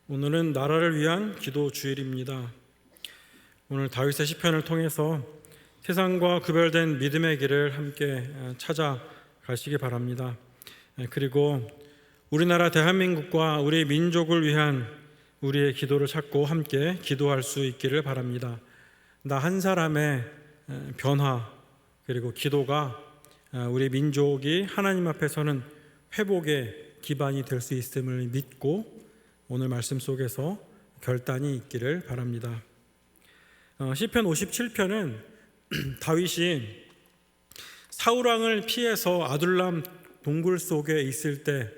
오늘은 나라를 위한 기도 주일입니다. 오늘 다윗의 시편을 통해서 세상과 구별된 믿음의 길을 함께 찾아가시기 바랍니다. 그리고 우리나라 대한민국과 우리 민족을 위한 우리의 기도를 찾고 함께 기도할 수 있기를 바랍니다. 나 한 사람의 변화 그리고 기도가 우리 민족이 하나님 앞에서는 회복의 기반이 될 수 있음을 믿고 오늘 말씀 속에서 결단이 있기를 바랍니다. 시편 57편은 다윗이 사울왕을 피해서 아둘람 동굴 속에 있을 때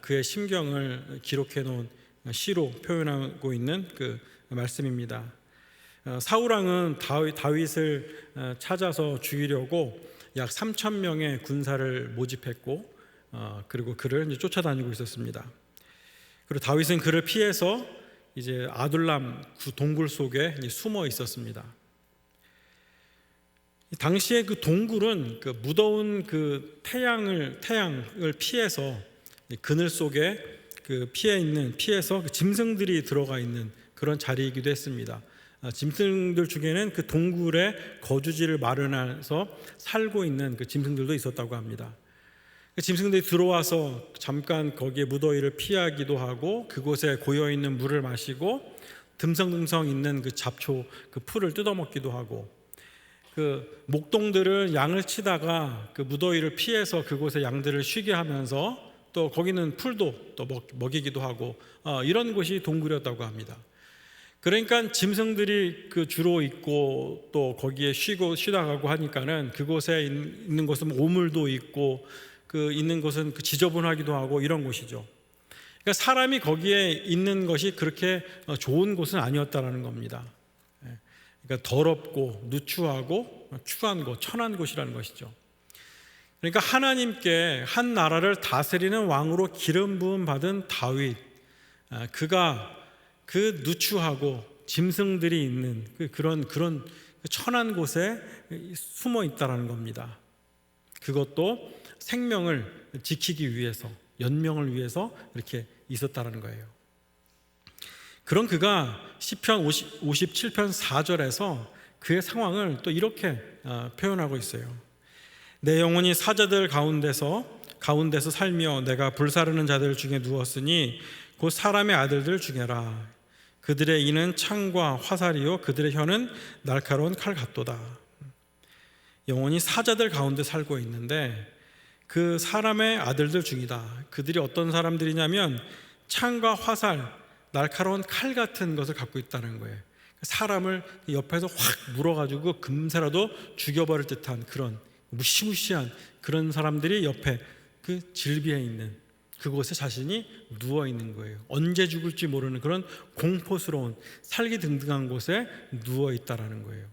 그의 심경을 기록해 놓은 시로 표현하고 있는 그 말씀입니다. 사울왕은 다윗을 찾아서 죽이려고 약 3,000명의 군사를 모집했고 그리고 그를 이제 쫓아다니고 있었습니다. 그리고 다윗은 그를 피해서 이제 아둘람 동굴 속에 숨어 있었습니다. 당시에 그 동굴은 그 무더운 그 태양을 피해서 그늘 속에 그 피해서 그 짐승들이 들어가 있는 그런 자리이기도 했습니다. 짐승들 중에는 그 동굴에 거주지를 마련해서 살고 있는 그 짐승들도 있었다고 합니다. 그 짐승들이 들어와서 잠깐 거기에 무더위를 피하기도 하고 그곳에 고여있는 물을 마시고 듬성듬성 있는 그 잡초 그 풀을 뜯어먹기도 하고 그 목동들은 양을 치다가 그 무더위를 피해서 그곳에 양들을 쉬게 하면서 또 거기는 풀도 또 먹이기도 하고 이런 곳이 동굴이었다고 합니다. 그러니까 짐승들이 그 주로 있고 또 거기에 쉬다 가고 하니까는 그곳에 있는 곳은 오물도 있고 그 있는 곳은 그 지저분하기도 하고 이런 곳이죠. 그러니까 사람이 거기에 있는 것이 그렇게 좋은 곳은 아니었다라는 겁니다. 그러니까 더럽고 누추하고 추한 곳, 천한 곳이라는 것이죠. 그러니까 하나님께 한 나라를 다스리는 왕으로 기름 부음 받은 다윗, 그가 그 누추하고 짐승들이 있는 그런 천한 곳에 숨어 있다라는 겁니다. 그것도 생명을 지키기 위해서, 연명을 위해서 이렇게 있었다는 거예요. 그런 그가 시편 57편 4절에서 그의 상황을 또 이렇게 표현하고 있어요. 내 영혼이 사자들 가운데서 살며 내가 불사르는 자들 중에 누웠으니 곧 사람의 아들들 중에라. 그들의 이는 창과 화살이요 그들의 혀는 날카로운 칼 같도다. 영혼이 사자들 가운데 살고 있는데 그 사람의 아들들 중이다. 그들이 어떤 사람들이냐면 창과 화살, 날카로운 칼 같은 것을 갖고 있다는 거예요. 사람을 옆에서 확 물어가지고 금세라도 죽여버릴 듯한 그런 무시무시한 그런 사람들이 옆에 그 질비해 있는 그곳에 자신이 누워 있는 거예요. 언제 죽을지 모르는 그런 공포스러운 살기등등한 곳에 누워 있다라는 거예요.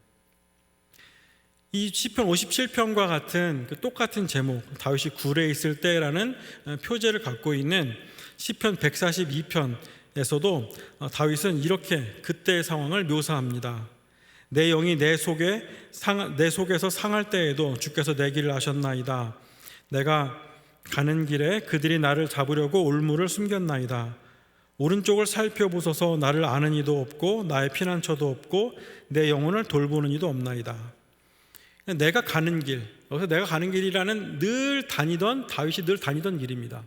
이 시편 57편과 같은 그 똑같은 제목, 다윗이 굴에 있을 때라는 표제를 갖고 있는 시편 142편에서도 다윗은 이렇게 그때의 상황을 묘사합니다. 내 영이 내 속에서 상할 때에도 주께서 내 길을 아셨나이다. 내가 가는 길에 그들이 나를 잡으려고 올무를 숨겼나이다. 오른쪽을 살펴보소서. 나를 아는 이도 없고 나의 피난처도 없고 내 영혼을 돌보는 이도 없나이다. 내가 가는 길, 여기서 내가 가는 길이라는 다윗이 늘 다니던 길입니다.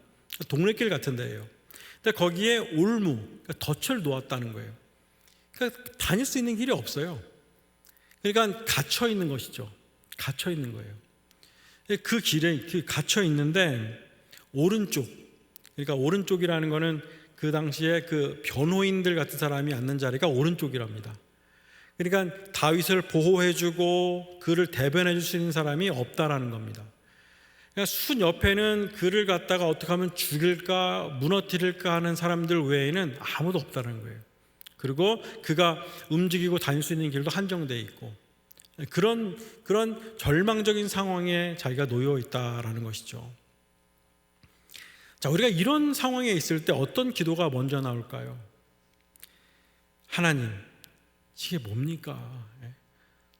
동네길 같은 데예요. 근데 거기에 올무, 덫을 놓았다는 거예요. 그러니까 다닐 수 있는 길이 없어요. 그러니까 갇혀 있는 것이죠. 갇혀 있는 거예요. 그 길에 갇혀 있는데 그러니까 오른쪽이라는 거는 그 당시에 그 변호인들 같은 사람이 앉는 자리가 오른쪽이랍니다. 그러니까 다윗을 보호해주고 그를 대변해줄 수 있는 사람이 없다라는 겁니다. 그러니까 순 옆에는 그를 갖다가 어떻게 하면 죽일까 무너뜨릴까 하는 사람들 외에는 아무도 없다는 거예요. 그리고 그가 움직이고 다닐 수 있는 길도 한정되어 있고 그런 절망적인 상황에 자기가 놓여 있다라는 것이죠. 자, 우리가 이런 상황에 있을 때 어떤 기도가 먼저 나올까요? 하나님, 이게 뭡니까?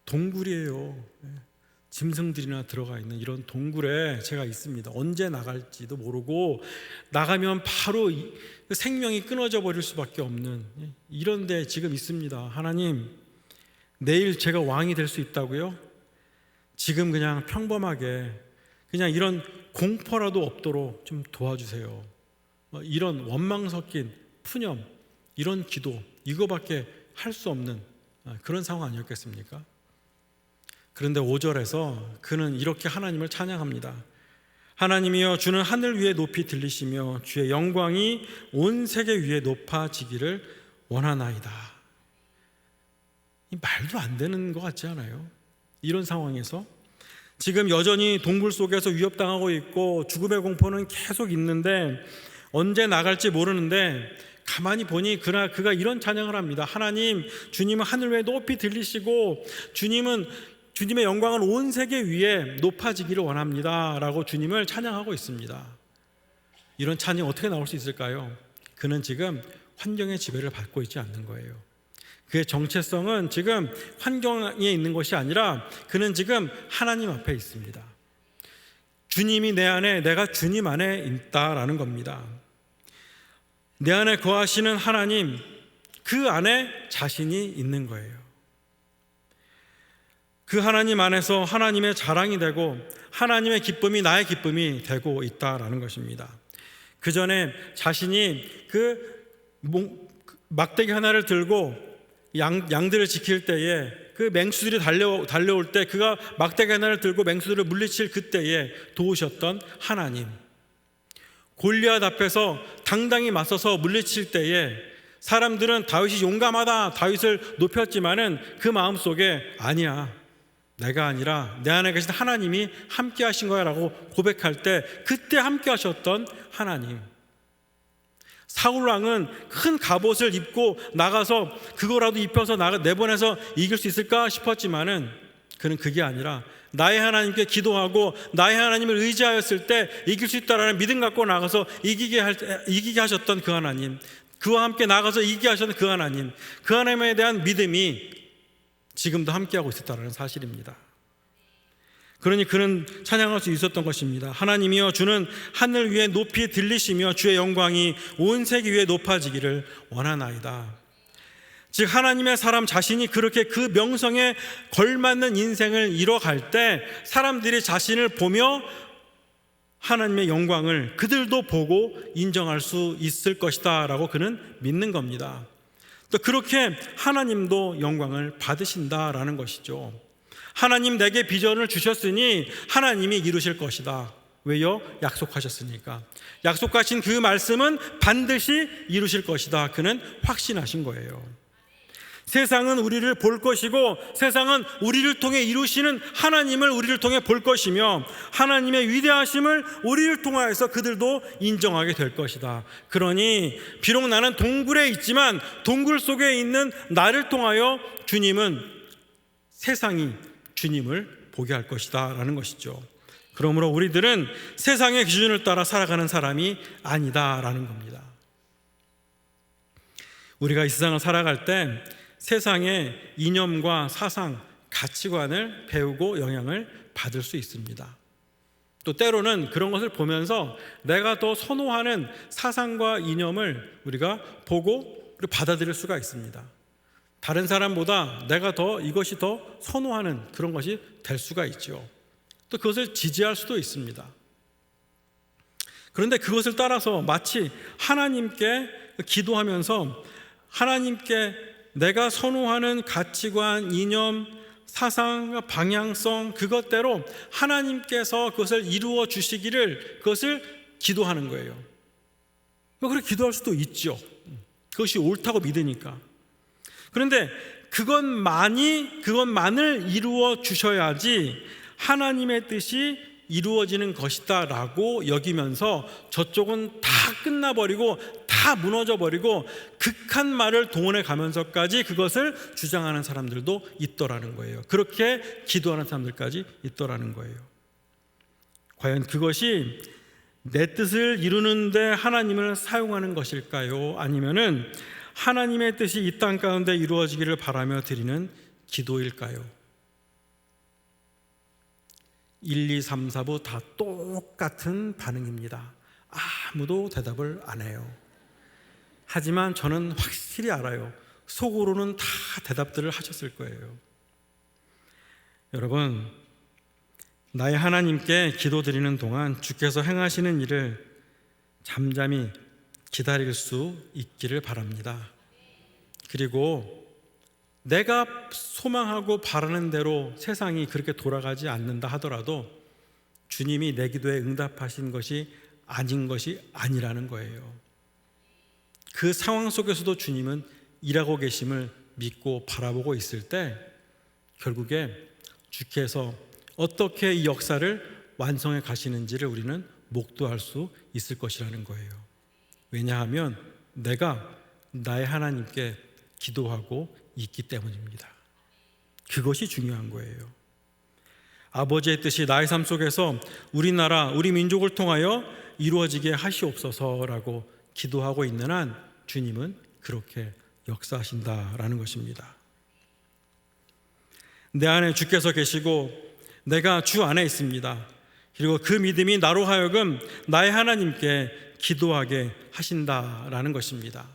동굴이에요. 짐승들이나 들어가 있는 이런 동굴에 제가 있습니다. 언제 나갈지도 모르고 나가면 바로 생명이 끊어져 버릴 수밖에 없는 이런 데 지금 있습니다. 하나님, 내일 제가 왕이 될 수 있다고요? 지금 그냥 평범하게 그냥 이런 공포라도 없도록 좀 도와주세요. 이런 원망 섞인 푸념, 이런 기도, 이거밖에 할 수 없는 그런 상황 아니었겠습니까? 그런데 5절에서 그는 이렇게 하나님을 찬양합니다. 하나님이여, 주는 하늘 위에 높이 들리시며 주의 영광이 온 세계 위에 높아지기를 원하나이다. 이 말도 안 되는 것 같지 않아요? 이런 상황에서 지금 여전히 동굴 속에서 위협당하고 있고 죽음의 공포는 계속 있는데 언제 나갈지 모르는데 가만히 보니 그가 이런 찬양을 합니다. 하나님, 주님은 하늘 위에 높이 들리시고 주님의 영광은 온 세계 위에 높아지기를 원합니다 라고 주님을 찬양하고 있습니다. 이런 찬양이 어떻게 나올 수 있을까요? 그는 지금 환경의 지배를 받고 있지 않는 거예요. 그의 정체성은 지금 환경에 있는 것이 아니라 그는 지금 하나님 앞에 있습니다. 주님이 내 안에, 내가 주님 안에 있다라는 겁니다. 내 안에 거하시는 하나님, 그 안에 자신이 있는 거예요. 그 하나님 안에서 하나님의 자랑이 되고 하나님의 기쁨이 나의 기쁨이 되고 있다라는 것입니다. 그 전에 자신이 그 막대기 하나를 들고 양들을 지킬 때에 그 맹수들이 달려올 때 그가 막대기 하나를 들고 맹수들을 물리칠 그때에 도우셨던 하나님, 골리앗 앞에서 당당히 맞서서 물리칠 때에 사람들은 다윗이 용감하다, 다윗을 높였지만은 그 마음속에 아니야, 내가 아니라 내 안에 계신 하나님이 함께 하신 거야 라고 고백할 때 그때 함께 하셨던 하나님. 사울왕은 큰 갑옷을 입고 나가서 그거라도 입혀서 내보내서 이길 수 있을까 싶었지만은 그는 그게 아니라 나의 하나님께 기도하고 나의 하나님을 의지하였을 때 이길 수 있다라는 믿음 갖고 나가서 이기게 하셨던 그 하나님, 그와 함께 나가서 이기게 하셨던 그 하나님, 그 하나님에 대한 믿음이 지금도 함께하고 있었다는 사실입니다. 그러니 그는 찬양할 수 있었던 것입니다. 하나님이여, 주는 하늘 위에 높이 들리시며 주의 영광이 온 세계 위에 높아지기를 원하나이다. 즉 하나님의 사람 자신이 그렇게 그 명성에 걸맞는 인생을 이뤄갈 때 사람들이 자신을 보며 하나님의 영광을 그들도 보고 인정할 수 있을 것이다 라고 그는 믿는 겁니다. 또 그렇게 하나님도 영광을 받으신다라는 것이죠. 하나님 내게 비전을 주셨으니 하나님이 이루실 것이다. 왜요? 약속하셨으니까. 약속하신 그 말씀은 반드시 이루실 것이다. 그는 확신하신 거예요. 세상은 우리를 볼 것이고 세상은 우리를 통해 이루시는 하나님을 우리를 통해 볼 것이며 하나님의 위대하심을 우리를 통하여서 그들도 인정하게 될 것이다. 그러니 비록 나는 동굴에 있지만 동굴 속에 있는 나를 통하여 세상이 주님을 보게 할 것이다 라는 것이죠. 그러므로 우리들은 세상의 기준을 따라 살아가는 사람이 아니다 라는 겁니다. 우리가 이 세상을 살아갈 때 세상의 이념과 사상, 가치관을 배우고 영향을 받을 수 있습니다. 또 때로는 그런 것을 보면서 내가 더 선호하는 사상과 이념을 우리가 보고 받아들일 수가 있습니다. 다른 사람보다 내가 이것이 더 선호하는 그런 것이 될 수가 있죠. 또 그것을 지지할 수도 있습니다. 그런데 그것을 따라서 마치 하나님께 기도하면서 하나님께 내가 선호하는 가치관, 이념, 사상, 방향성 그것대로 하나님께서 그것을 이루어 주시기를 그것을 기도하는 거예요. 그렇게 기도할 수도 있죠. 그것이 옳다고 믿으니까. 그런데 그것만을 이루어 주셔야지 하나님의 뜻이 이루어지는 것이다 라고 여기면서 저쪽은 다 끝나버리고 다 무너져버리고 극한 말을 동원해 가면서까지 그것을 주장하는 사람들도 있더라는 거예요. 그렇게 기도하는 사람들까지 있더라는 거예요. 과연 그것이 내 뜻을 이루는데 하나님을 사용하는 것일까요? 아니면은 하나님의 뜻이 이 땅 가운데 이루어지기를 바라며 드리는 기도일까요? 1, 2, 3, 4부 다 똑같은 반응입니다. 아무도 대답을 안 해요. 하지만 저는 확실히 알아요. 속으로는 다 대답들을 하셨을 거예요. 여러분, 나의 하나님께 기도드리는 동안 주께서 행하시는 일을 잠잠히 기다릴 수 있기를 바랍니다. 그리고 내가 소망하고 바라는 대로 세상이 그렇게 돌아가지 않는다 하더라도 주님이 내 기도에 응답하신 것이 아닌 것이 아니라는 거예요. 그 상황 속에서도 주님은 일하고 계심을 믿고 바라보고 있을 때 결국에 주께서 어떻게 이 역사를 완성해 가시는지를 우리는 목도할 수 있을 것이라는 거예요. 왜냐하면 내가 나의 하나님께 기도하고 있기 때문입니다. 그것이 중요한 거예요. 아버지의 뜻이 나의 삶 속에서 우리 나라, 우리 민족을 통하여 이루어지게 하시옵소서라고 기도하고 있는 한 주님은 그렇게 역사하신다라는 것입니다. 내 안에 주께서 계시고 내가 주 안에 있습니다. 그리고 그 믿음이 나로 하여금 나의 하나님께 기도하게 하신다라는 것입니다.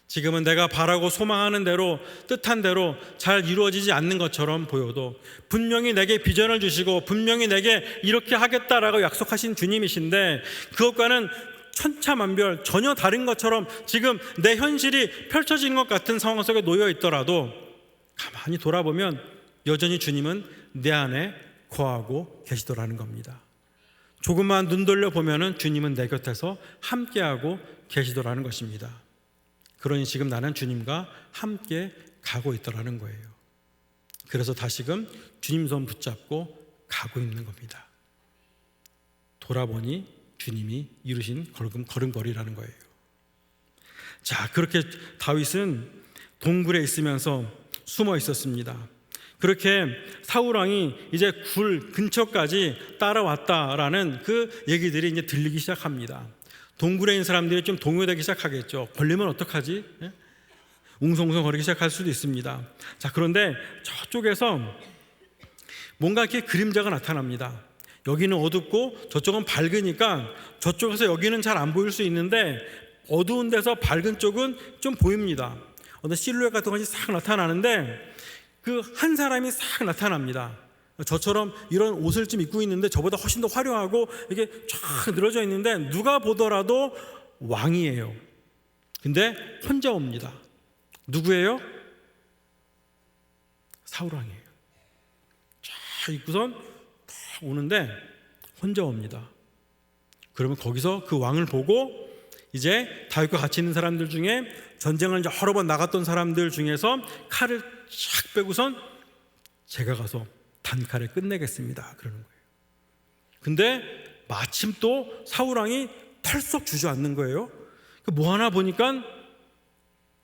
지금은 내가 바라고 소망하는 대로 뜻한 대로 잘 이루어지지 않는 것처럼 보여도 분명히 내게 비전을 주시고 분명히 내게 이렇게 하겠다라고 약속하신 주님이신데 그것과는 천차만별 전혀 다른 것처럼 지금 내 현실이 펼쳐지는 것 같은 상황 속에 놓여 있더라도 가만히 돌아보면 여전히 주님은 내 안에 거하고 계시더라는 겁니다. 조금만 눈 돌려보면 주님은 내 곁에서 함께하고 계시더라는 것입니다. 그러니 지금 나는 주님과 함께 가고 있더라는 거예요. 그래서 다시금 주님 손 붙잡고 가고 있는 겁니다. 돌아보니 주님이 이루신 걸음걸이라는 거예요. 자, 그렇게 다윗은 동굴에 있으면서 숨어 있었습니다. 그렇게 사울왕이 이제 굴 근처까지 따라왔다라는 그 얘기들이 이제 들리기 시작합니다. 동굴에 있는 사람들이 좀 동요되기 시작하겠죠. 걸리면 어떡하지? 웅성웅성 거리기 시작할 수도 있습니다. 자, 그런데 저쪽에서 뭔가 이렇게 그림자가 나타납니다. 여기는 어둡고 저쪽은 밝으니까 저쪽에서 여기는 잘 안 보일 수 있는데 어두운 데서 밝은 쪽은 좀 보입니다. 어떤 실루엣 같은 것이 싹 나타나는데 그 한 사람이 싹 나타납니다. 저처럼 이런 옷을 좀 입고 있는데 저보다 훨씬 더 화려하고 이게 쫙 늘어져 있는데 누가 보더라도 왕이에요. 근데 혼자 옵니다. 누구예요? 사울왕이에요. 쫙 입고선 딱 오는데 혼자 옵니다. 그러면 거기서 그 왕을 보고 이제 다윗과 같이 있는 사람들 중에 전쟁을 여러 번 나갔던 사람들 중에서 칼을 쫙 빼고선 제가 가서 단칼에 끝내겠습니다. 그러는 거예요. 근데 마침 또 사울왕이 털썩 주저앉는 거예요. 뭐 하나 보니까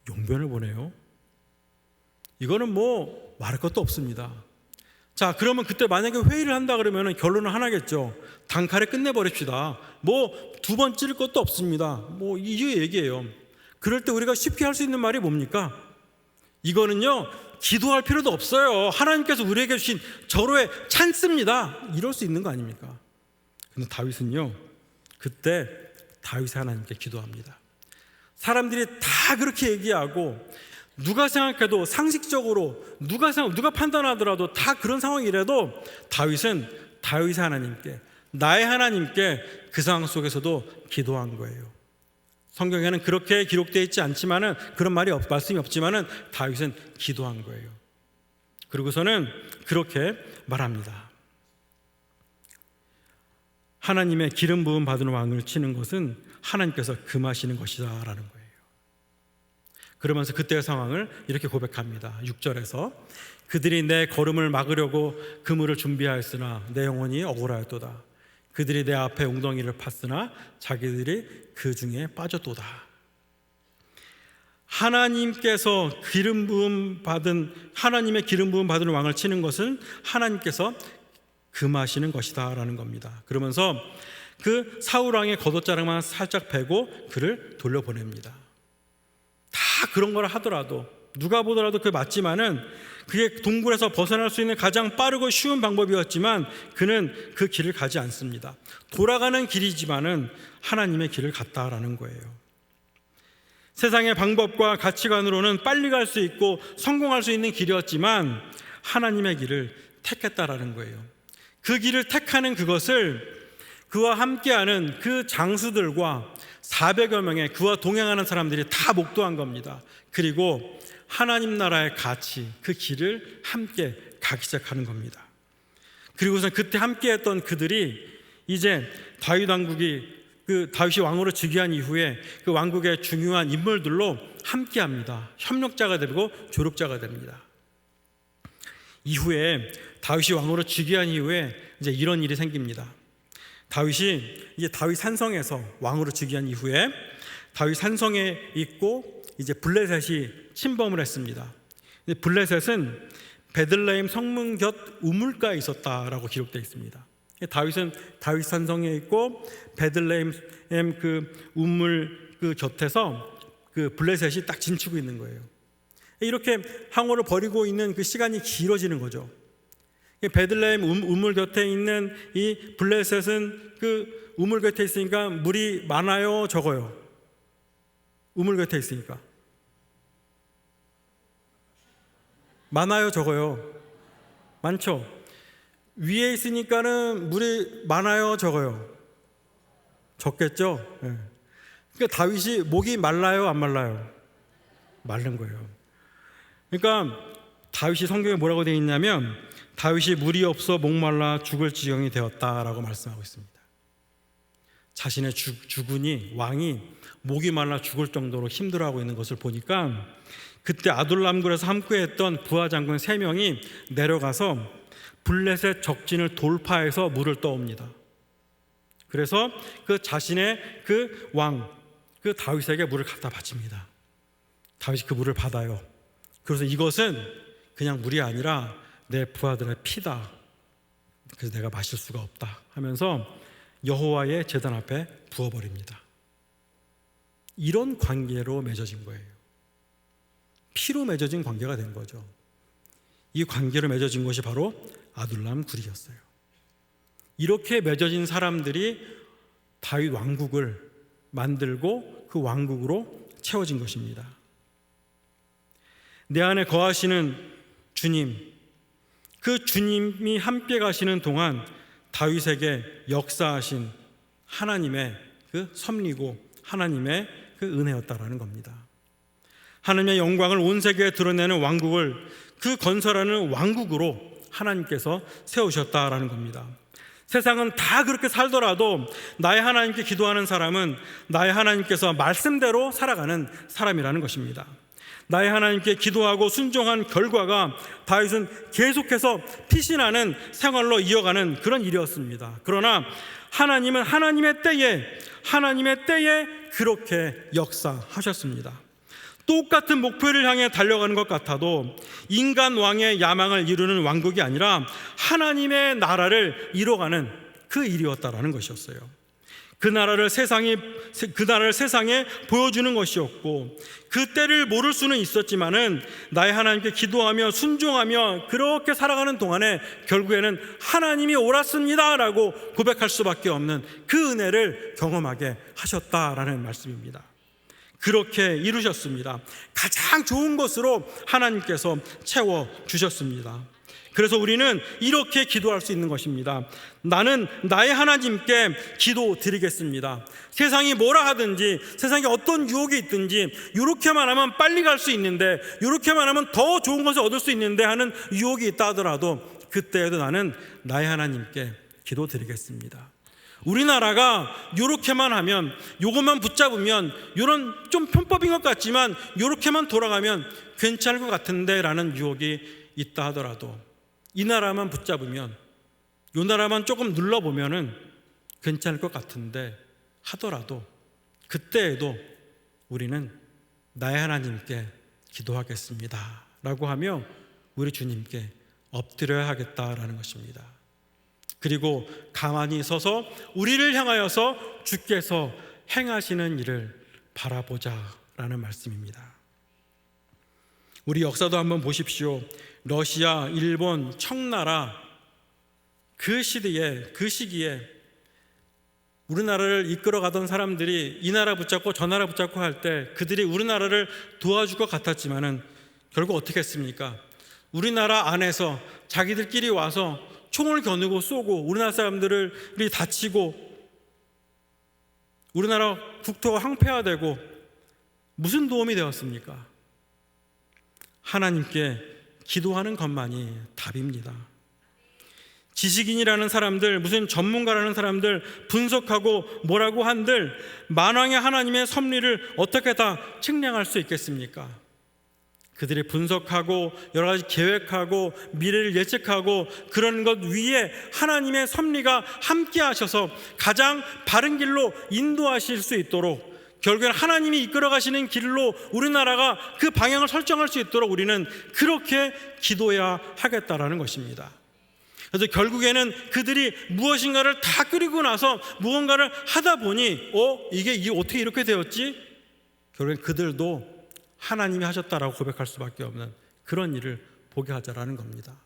용변을 보내요. 이거는 뭐 말할 것도 없습니다. 자, 그러면 그때 만약에 회의를 한다 그러면 결론은 하나겠죠. 단칼에 끝내버립시다. 뭐 두 번 찌를 것도 없습니다. 뭐 이 얘기예요. 그럴 때 우리가 쉽게 할 수 있는 말이 뭡니까? 이거는요, 기도할 필요도 없어요. 하나님께서 우리에게 주신 절호의 찬스입니다. 이럴 수 있는 거 아닙니까? 근데 다윗은요, 그때 다윗이 하나님께 기도합니다. 사람들이 다 그렇게 얘기하고 누가 생각해도 상식적으로 누가 판단하더라도 다 그런 상황이라도 다윗은 다윗의 하나님께, 나의 하나님께 그 상황 속에서도 기도한 거예요. 성경에는 그렇게 기록되어 있지 않지만은 그런 말씀이 없지만은 다윗은 기도한 거예요. 그리고서는 그렇게 말합니다. 하나님의 기름 부음 받은 왕을 치는 것은 하나님께서 금하시는 것이다라는 거예요. 그러면서 그때의 상황을 이렇게 고백합니다. 6절에서 그들이 내 걸음을 막으려고 그물을 준비하였으나 내 영혼이 억울하였도다. 그들이 내 앞에 웅덩이를 팠으나 자기들이 그 중에 빠졌도다. 하나님께서 하나님의 기름 부음 받은 왕을 치는 것은 하나님께서 금하시는 것이다 라는 겁니다. 그러면서 그 사울왕의 겉옷자락만 살짝 베고 그를 돌려보냅니다. 다 그런 걸 하더라도 누가 보더라도 그게 맞지만은 그게 동굴에서 벗어날 수 있는 가장 빠르고 쉬운 방법이었지만 그는 그 길을 가지 않습니다. 돌아가는 길이지만은 하나님의 길을 갔다라는 거예요. 세상의 방법과 가치관으로는 빨리 갈 수 있고 성공할 수 있는 길이었지만 하나님의 길을 택했다라는 거예요. 그 길을 택하는 그것을 그와 함께하는 그 장수들과 400여 명의 그와 동행하는 사람들이 다 목도한 겁니다. 그리고 하나님 나라의 가치, 그 길을 함께 가기 시작하는 겁니다. 그리고서 그때 함께했던 그들이 이제 다윗 왕국이 그 다윗이 왕으로 즉위한 이후에 그 왕국의 중요한 인물들로 함께합니다. 협력자가 되고 조력자가 됩니다. 이후에 다윗이 왕으로 즉위한 이후에 이제 이런 일이 생깁니다. 다윗이 이제 다윗 산성에서 왕으로 즉위한 이후에 다윗 산성에 있고 이제 블레셋이 침범을 했습니다. 블레셋은 베들레헴 성문 곁 우물가에 있었다라고 기록되어 있습니다. 다윗은 다윗 산성에 있고 베들레헴 그 우물 그 곁에서 그 블레셋이 딱 진치고 있는 거예요. 이렇게 항우를 벌이고 있는 그 시간이 길어지는 거죠. 베들레헴 우물 곁에 있는 이 블레셋은 그 우물 곁에 있으니까 물이 많아요, 적어요? 우물 곁에 있으니까 많아요, 적어요? 많죠. 위에 있으니까는 물이 많아요, 적어요? 적겠죠. 그러니까 다윗이 목이 말라요, 안 말라요? 마른 거예요. 그러니까 다윗이 성경에 뭐라고 되어 있냐면 다윗이 물이 없어 목말라 죽을 지경이 되었다라고 말씀하고 있습니다. 자신의 주군이 왕이 목이 말라 죽을 정도로 힘들어하고 있는 것을 보니까 그때 아둘람굴에서 함께했던 부하 장군 3명이 내려가서 블레셋 적진을 돌파해서 물을 떠옵니다. 그래서 그 자신의 그 왕, 그 다윗에게 물을 갖다 바칩니다. 다윗이 그 물을 받아요. 그래서 이것은 그냥 물이 아니라 내 부하들의 피다. 그래서 내가 마실 수가 없다 하면서 여호와의 제단 앞에 부어버립니다. 이런 관계로 맺어진 거예요. 피로 맺어진 관계가 된 거죠. 이 관계로 맺어진 것이 바로 아둘람 굴이었어요. 이렇게 맺어진 사람들이 다윗 왕국을 만들고 그 왕국으로 채워진 것입니다. 내 안에 거하시는 주님, 그 주님이 함께 가시는 동안 다윗에게 역사하신 하나님의 그 섭리고 하나님의 그 은혜였다라는 겁니다. 하나님의 영광을 온 세계에 드러내는 왕국을 그 건설하는 왕국으로 하나님께서 세우셨다라는 겁니다. 세상은 다 그렇게 살더라도 나의 하나님께 기도하는 사람은 나의 하나님께서 말씀대로 살아가는 사람이라는 것입니다. 나의 하나님께 기도하고 순종한 결과가 다윗은 계속해서 피신하는 생활로 이어가는 그런 일이었습니다. 그러나 하나님은 하나님의 때에 그렇게 역사하셨습니다. 똑같은 목표를 향해 달려가는 것 같아도 인간 왕의 야망을 이루는 왕국이 아니라 하나님의 나라를 이뤄가는 그 일이었다라는 것이었어요. 그 나라를 세상에 보여주는 것이었고 그 때를 모를 수는 있었지만은 나의 하나님께 기도하며 순종하며 그렇게 살아가는 동안에 결국에는 하나님이 옳았습니다라고 고백할 수밖에 없는 그 은혜를 경험하게 하셨다라는 말씀입니다. 그렇게 이루셨습니다. 가장 좋은 것으로 하나님께서 채워주셨습니다. 그래서 우리는 이렇게 기도할 수 있는 것입니다. 나는 나의 하나님께 기도 드리겠습니다. 세상이 뭐라 하든지 세상에 어떤 유혹이 있든지 이렇게만 하면 빨리 갈 수 있는데 이렇게만 하면 더 좋은 것을 얻을 수 있는데 하는 유혹이 있다 하더라도 그때에도 나는 나의 하나님께 기도 드리겠습니다. 우리나라가 이렇게만 하면 요것만 붙잡으면 이런 좀 편법인 것 같지만 이렇게만 돌아가면 괜찮을 것 같은데 라는 유혹이 있다 하더라도 이 나라만 붙잡으면 이 나라만 조금 눌러보면은 괜찮을 것 같은데 하더라도 그때에도 우리는 나의 하나님께 기도하겠습니다 라고 하며 우리 주님께 엎드려야 하겠다라는 것입니다. 그리고 가만히 서서 우리를 향하여서 주께서 행하시는 일을 바라보자라는 말씀입니다. 우리 역사도 한번 보십시오. 러시아, 일본, 청나라 그 시기에 우리나라를 이끌어가던 사람들이 이 나라 붙잡고 저 나라 붙잡고 할 때 그들이 우리나라를 도와줄 것 같았지만은 결국 어떻게 했습니까? 우리나라 안에서 자기들끼리 와서 총을 겨누고 쏘고 우리나라 사람들을 다치고 우리나라 국토가 황폐화되고 무슨 도움이 되었습니까? 하나님께 기도하는 것만이 답입니다. 지식인이라는 사람들, 무슨 전문가라는 사람들, 분석하고 뭐라고 한들 만왕의 하나님의 섭리를 어떻게 다 측량할 수 있겠습니까? 그들이 분석하고 여러 가지 계획하고 미래를 예측하고 그런 것 위에 하나님의 섭리가 함께 하셔서 가장 바른 길로 인도하실 수 있도록, 결국엔 하나님이 이끌어 가시는 길로 우리나라가 그 방향을 설정할 수 있도록 우리는 그렇게 기도해야 하겠다라는 것입니다. 그래서 결국에는 그들이 무엇인가를 다 끓이고 나서 무언가를 하다 보니 이게 어떻게 이렇게 되었지? 결국엔 그들도 하나님이 하셨다라고 고백할 수밖에 없는 그런 일을 보게 하자라는 겁니다.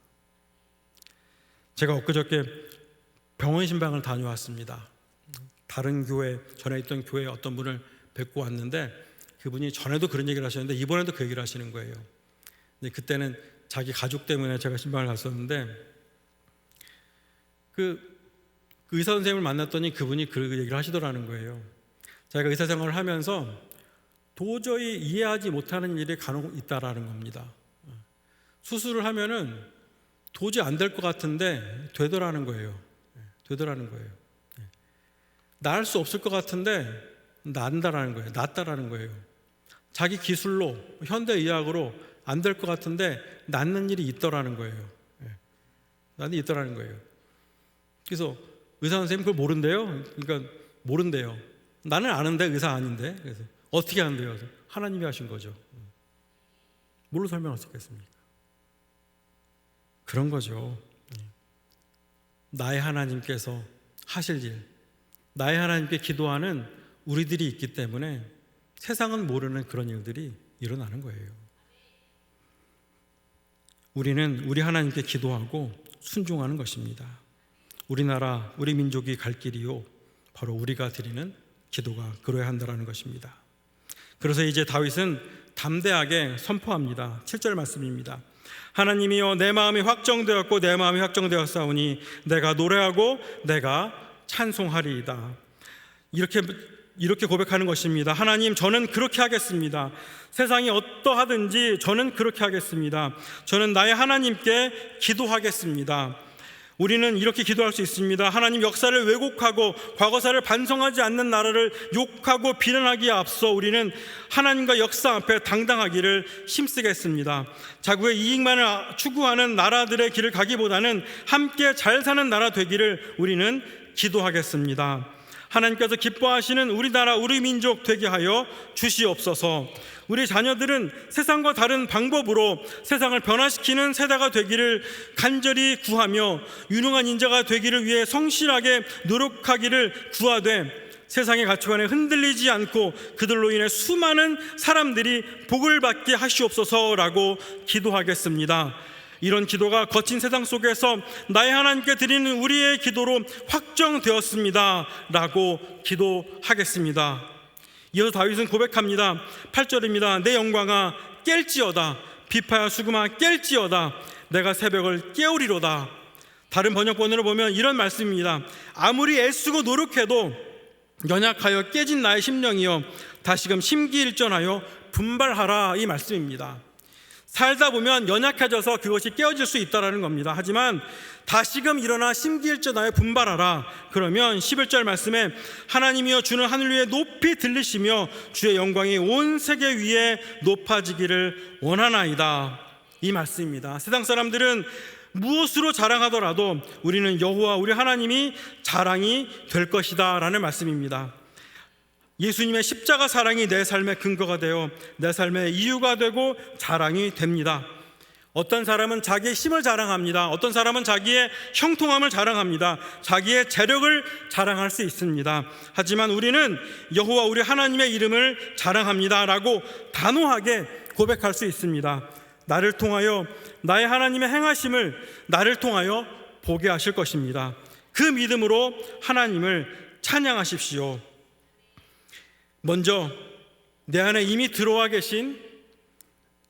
제가 엊그저께 병원 신방을 다녀왔습니다. 다른 교회, 전에 있던 교회에 어떤 분을 뵙고 왔는데 그분이 전에도 그런 얘기를 하셨는데 이번에도 그 얘기를 하시는 거예요. 근데 그때는 자기 가족 때문에 제가 신방을 갔었는데 그 의사 선생님을 만났더니 그분이 그 얘기를 하시더라는 거예요. 자기가 의사 생활을 하면서 도저히 이해하지 못하는 일이 간혹 있다라는 겁니다. 수술을 하면은 도저히 안 될 것 같은데 되더라는 거예요. 되더라는 거예요. 나을 수 없을 것 같은데 낫다라는 거예요. 자기 기술로, 현대의학으로 안 될 것 같은데 낫는 일이 있더라는 거예요. 낫는 일이 있더라는 거예요. 그래서 의사 선생님 그걸 모른대요. 그러니까 모른대요. 나는 아는데 의사 아닌데. 그래서 어떻게 한대요? 하나님이 하신 거죠. 뭘로 설명할 수 있겠습니까? 그런 거죠. 나의 하나님께서 하실 일, 나의 하나님께 기도하는 우리들이 있기 때문에 세상은 모르는 그런 일들이 일어나는 거예요. 우리는 우리 하나님께 기도하고 순종하는 것입니다. 우리나라, 우리 민족이 갈 길이요 바로 우리가 드리는 기도가 그러야 한다는 것입니다. 그래서 이제 다윗은 담대하게 선포합니다. 7절 말씀입니다. 하나님이여 내 마음이 확정되었고 내 마음이 확정되었사오니 내가 노래하고 내가 찬송하리이다. 이렇게 고백하는 것입니다. 하나님, 저는 그렇게 하겠습니다. 세상이 어떠하든지 저는 그렇게 하겠습니다. 저는 나의 하나님께 기도하겠습니다. 우리는 이렇게 기도할 수 있습니다. 하나님, 역사를 왜곡하고 과거사를 반성하지 않는 나라를 욕하고 비난하기에 앞서 우리는 하나님과 역사 앞에 당당하기를 힘쓰겠습니다. 자국의 이익만을 추구하는 나라들의 길을 가기보다는 함께 잘 사는 나라 되기를 우리는 기도하겠습니다. 하나님께서 기뻐하시는 우리나라, 우리 민족 되게 하여 주시옵소서. 우리 자녀들은 세상과 다른 방법으로 세상을 변화시키는 세대가 되기를 간절히 구하며 유능한 인자가 되기를 위해 성실하게 노력하기를 구하되 세상의 가치관에 흔들리지 않고 그들로 인해 수많은 사람들이 복을 받게 하시옵소서라고 기도하겠습니다. 이런 기도가 거친 세상 속에서 나의 하나님께 드리는 우리의 기도로 확정되었습니다 라고 기도하겠습니다. 이어서 다윗은 고백합니다. 8절입니다. 내 영광아 깰지어다, 비파야 수금아 깰지어다, 내가 새벽을 깨우리로다. 다른 번역본으로 보면 이런 말씀입니다. 아무리 애쓰고 노력해도 연약하여 깨진 나의 심령이여 다시금 심기일전하여 분발하라, 이 말씀입니다. 살다 보면 연약해져서 그것이 깨어질 수 있다는 겁니다. 하지만 다시금 일어나 심기일전하여 분발하라. 그러면 11절 말씀에 하나님이여 주는 하늘 위에 높이 들리시며 주의 영광이 온 세계 위에 높아지기를 원하나이다, 이 말씀입니다. 세상 사람들은 무엇으로 자랑하더라도 우리는 여호와 우리 하나님이 자랑이 될 것이다 라는 말씀입니다. 예수님의 십자가 사랑이 내 삶의 근거가 되어 내 삶의 이유가 되고 자랑이 됩니다. 어떤 사람은 자기의 힘을 자랑합니다. 어떤 사람은 자기의 형통함을 자랑합니다. 자기의 재력을 자랑할 수 있습니다. 하지만 우리는 여호와 우리 하나님의 이름을 자랑합니다 라고 단호하게 고백할 수 있습니다. 나를 통하여 나의 하나님의 행하심을 나를 통하여 보게 하실 것입니다. 그 믿음으로 하나님을 찬양하십시오. 먼저 내 안에 이미 들어와 계신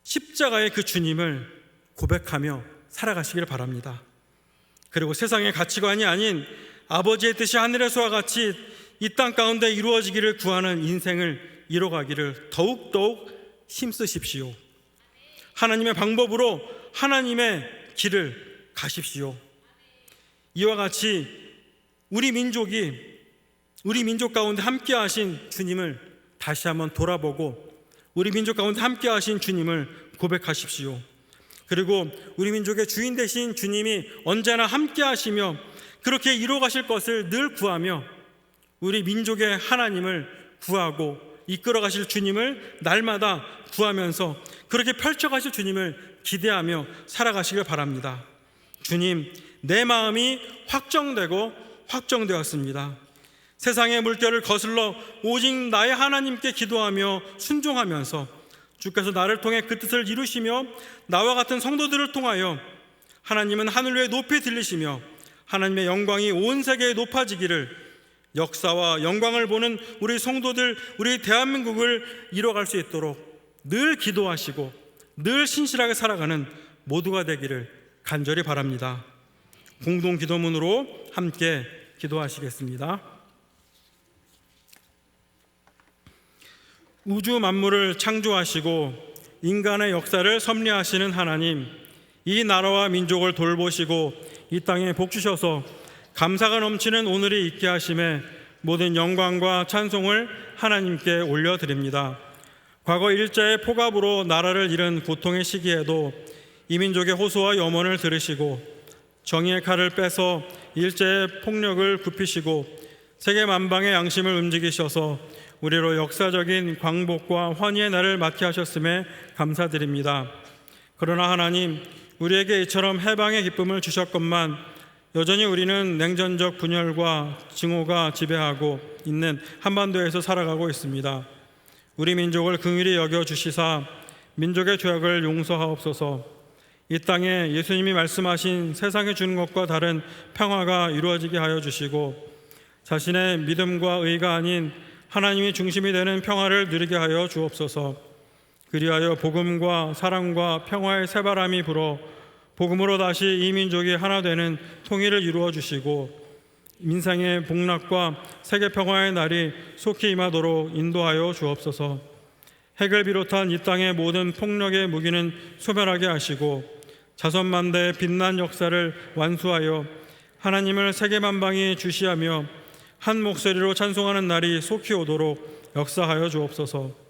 십자가의 그 주님을 고백하며 살아가시기를 바랍니다. 그리고 세상의 가치관이 아닌 아버지의 뜻이 하늘에서와 같이 이 땅 가운데 이루어지기를 구하는 인생을 이뤄가기를 더욱더욱 힘쓰십시오. 하나님의 방법으로 하나님의 길을 가십시오. 이와 같이 우리 민족 가운데 함께 하신 주님을 다시 한번 돌아보고 우리 민족 가운데 함께 하신 주님을 고백하십시오. 그리고 우리 민족의 주인 되신 주님이 언제나 함께 하시며 그렇게 이루어 가실 것을 늘 구하며 우리 민족의 하나님을 구하고 이끌어 가실 주님을 날마다 구하면서 그렇게 펼쳐 가실 주님을 기대하며 살아가시길 바랍니다. 주님, 내 마음이 확정되었습니다. 세상의 물결을 거슬러 오직 나의 하나님께 기도하며 순종하면서 주께서 나를 통해 그 뜻을 이루시며 나와 같은 성도들을 통하여 하나님은 하늘 위에 높이 들리시며 하나님의 영광이 온 세계에 높아지기를 역사와 영광을 보는 우리 성도들, 우리 대한민국을 이뤄갈 수 있도록 늘 기도하시고 늘 신실하게 살아가는 모두가 되기를 간절히 바랍니다. 공동 기도문으로 함께 기도하시겠습니다. 우주 만물을 창조하시고 인간의 역사를 섭리하시는 하나님, 이 나라와 민족을 돌보시고 이 땅에 복 주셔서 감사가 넘치는 오늘이 있게 하심에 모든 영광과 찬송을 하나님께 올려드립니다. 과거 일제의 포갑으로 나라를 잃은 고통의 시기에도 이 민족의 호소와 염원을 들으시고 정의의 칼을 빼서 일제의 폭력을 굽히시고 세계 만방의 양심을 움직이셔서 우리로 역사적인 광복과 환희의 날을 맞게 하셨음에 감사드립니다. 그러나 하나님, 우리에게 이처럼 해방의 기쁨을 주셨건만 여전히 우리는 냉전적 분열과 증오가 지배하고 있는 한반도에서 살아가고 있습니다. 우리 민족을 긍휼히 여겨주시사 민족의 죄악을 용서하옵소서. 이 땅에 예수님이 말씀하신 세상에 주는 것과 다른 평화가 이루어지게 하여 주시고 자신의 믿음과 의가 아닌 하나님이 중심이 되는 평화를 누리게 하여 주옵소서. 그리하여 복음과 사랑과 평화의 새바람이 불어 복음으로 다시 이 민족이 하나 되는 통일을 이루어 주시고 민상의 복락과 세계 평화의 날이 속히 임하도록 인도하여 주옵소서. 핵을 비롯한 이 땅의 모든 폭력의 무기는 소멸하게 하시고 자선만대의 빛난 역사를 완수하여 하나님을 세계 만방이 주시하며 한 목소리로 찬송하는 날이 속히 오도록 역사하여 주옵소서.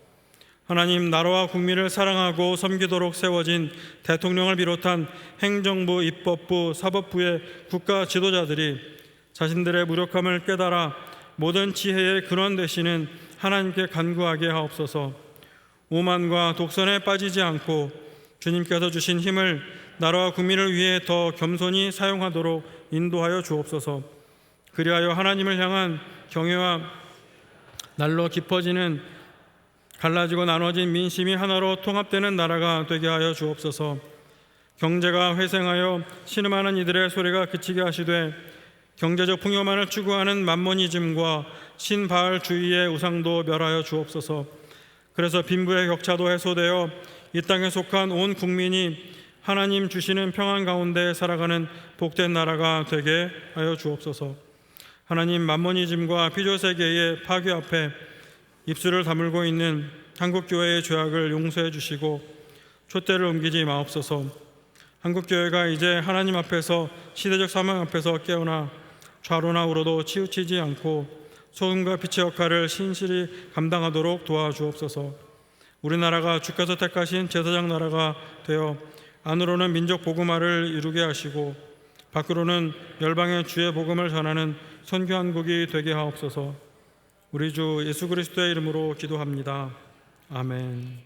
하나님, 나라와 국민을 사랑하고 섬기도록 세워진 대통령을 비롯한 행정부, 입법부, 사법부의 국가 지도자들이 자신들의 무력함을 깨달아 모든 지혜의 근원 되시는 하나님께 간구하게 하옵소서. 오만과 독선에 빠지지 않고 주님께서 주신 힘을 나라와 국민을 위해 더 겸손히 사용하도록 인도하여 주옵소서. 그리하여 하나님을 향한 경외와 날로 깊어지는 갈라지고 나눠진 민심이 하나로 통합되는 나라가 되게 하여 주옵소서. 경제가 회생하여 신음하는 이들의 소리가 그치게 하시되 경제적 풍요만을 추구하는 만모니즘과 신바알주의의 우상도 멸하여 주옵소서. 그래서 빈부의 격차도 해소되어 이 땅에 속한 온 국민이 하나님 주시는 평안 가운데 살아가는 복된 나라가 되게 하여 주옵소서. 하나님, 만모니즘과 피조세계의 파괴 앞에 입술을 다물고 있는 한국교회의 죄악을 용서해 주시고 촛대를 옮기지 마옵소서. 한국교회가 이제 하나님 앞에서 시대적 사명 앞에서 깨어나 좌로나 우로도 치우치지 않고 소금과 빛의 역할을 신실히 감당하도록 도와주옵소서. 우리나라가 주께서 택하신 제사장 나라가 되어 안으로는 민족 복음화를 이루게 하시고 밖으로는 열방의 주의 복음을 전하는 선교한국이 되게 하옵소서. 우리 주 예수 그리스도의 이름으로 기도합니다. 아멘.